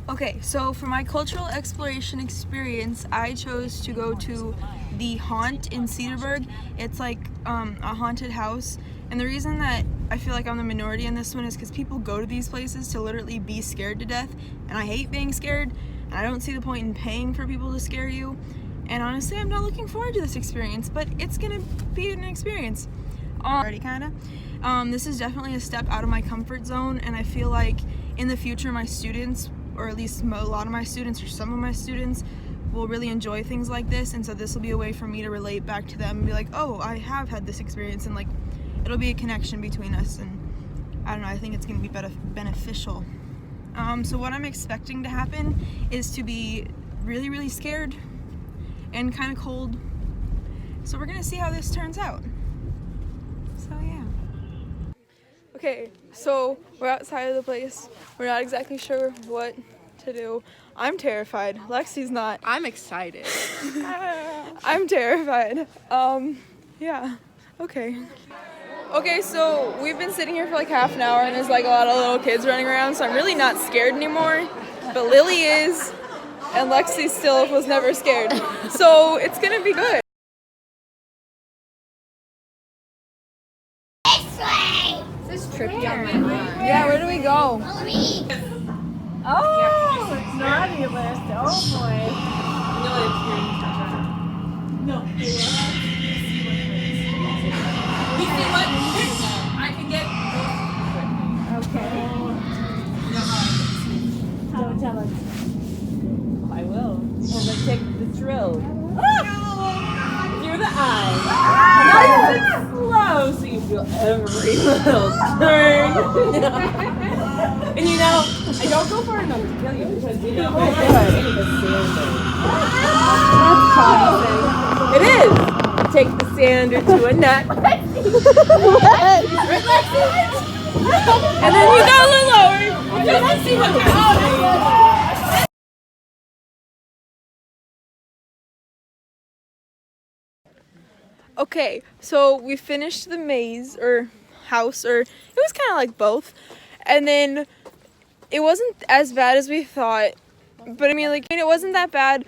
Okay, so for my cultural exploration experience, I chose to go to the Haunt in Cedarburg. It's like a haunted house, and the reason that I feel like I'm the minority in this one is because people go to these places to literally be scared to death, and I hate being scared, and I don't see the point in paying for people to scare you. And honestly, I'm not looking forward to this experience, but it's gonna be an experience. Already kinda. This is definitely a step out of my comfort zone, and I feel like in the future my students, or at least a lot of my students or some of my students, will really enjoy things like this, and so this will be a way for me to relate back to them and be like, oh, I have had this experience, and like it'll be a connection between us, and I don't know, I think it's going to be beneficial. So what I'm expecting to happen is to be really, really scared and kind of cold, so we're going to see how this turns out. So yeah. Okay, so we're outside of the place. We're not exactly sure what to do. I'm terrified. Lexi's not. I'm excited. I'm terrified. Yeah. Okay. Okay, so we've been sitting here for like half an hour and there's like a lot of little kids running around, so I'm really not scared anymore. But Lily is, and Lexi still was never scared. So it's gonna be good. This trippy on my mind. Yeah, where do we go? Oh, it's naughty list. Oh boy. No. We see what I can get. Okay. Don't tell us. I will. Overtake the thrill. Through the eyes. Nice and slow so you feel every little turn. And you know, I don't go far enough to kill you because you know that's promising. It is. Take the sander to a nut. And then you go a little lower. Let's see what happens. Okay, so we finished the maze or house, or it was kind of like both, and then it wasn't as bad as we thought, but I mean, like, it wasn't that bad,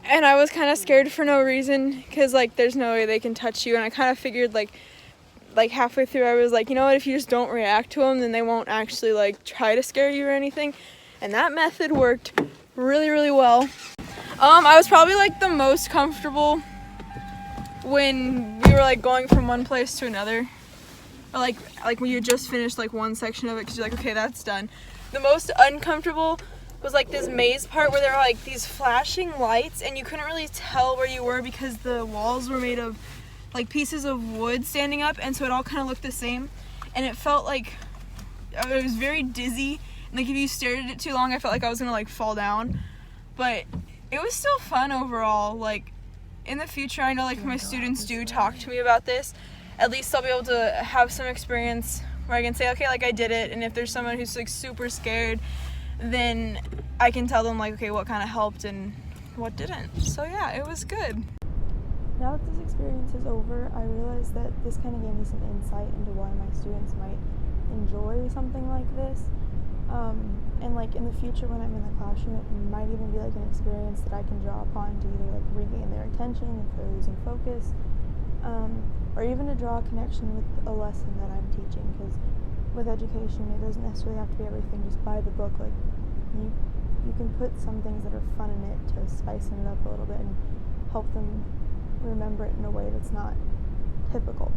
and I was kind of scared for no reason, because like there's no way they can touch you, and I kind of figured like halfway through I was like, you know what, if you just don't react to them, then they won't actually like try to scare you or anything, and that method worked really, really well. I was probably like the most comfortable when we were like going from one place to another, or like when you just finished like one section of it, because you're like, okay, that's done. The most uncomfortable was like this maze part where there were like these flashing lights and you couldn't really tell where you were because the walls were made of like pieces of wood standing up, and so it all kind of looked the same, and it felt like it was very dizzy, and like if you stared at it too long I felt like I was gonna like fall down, but it was still fun overall. Like in the future, I know like if my students do talk to me about this, at least I'll be able to have some experience where I can say, okay, like I did it, and if there's someone who's like super scared, then I can tell them like, okay, what kind of helped and what didn't. So yeah, it was good. Now that this experience is over, I realized that this kind of gave me some insight into why my students might enjoy something like this. And like in the future when I'm in the classroom, it might even be like an experience that I can draw upon to either like regain their attention if they're losing focus, or even to draw a connection with a lesson that I'm teaching, because with education it doesn't necessarily have to be everything just by the book. Like you can put some things that are fun in it to spice it up a little bit and help them remember it in a way that's not typical.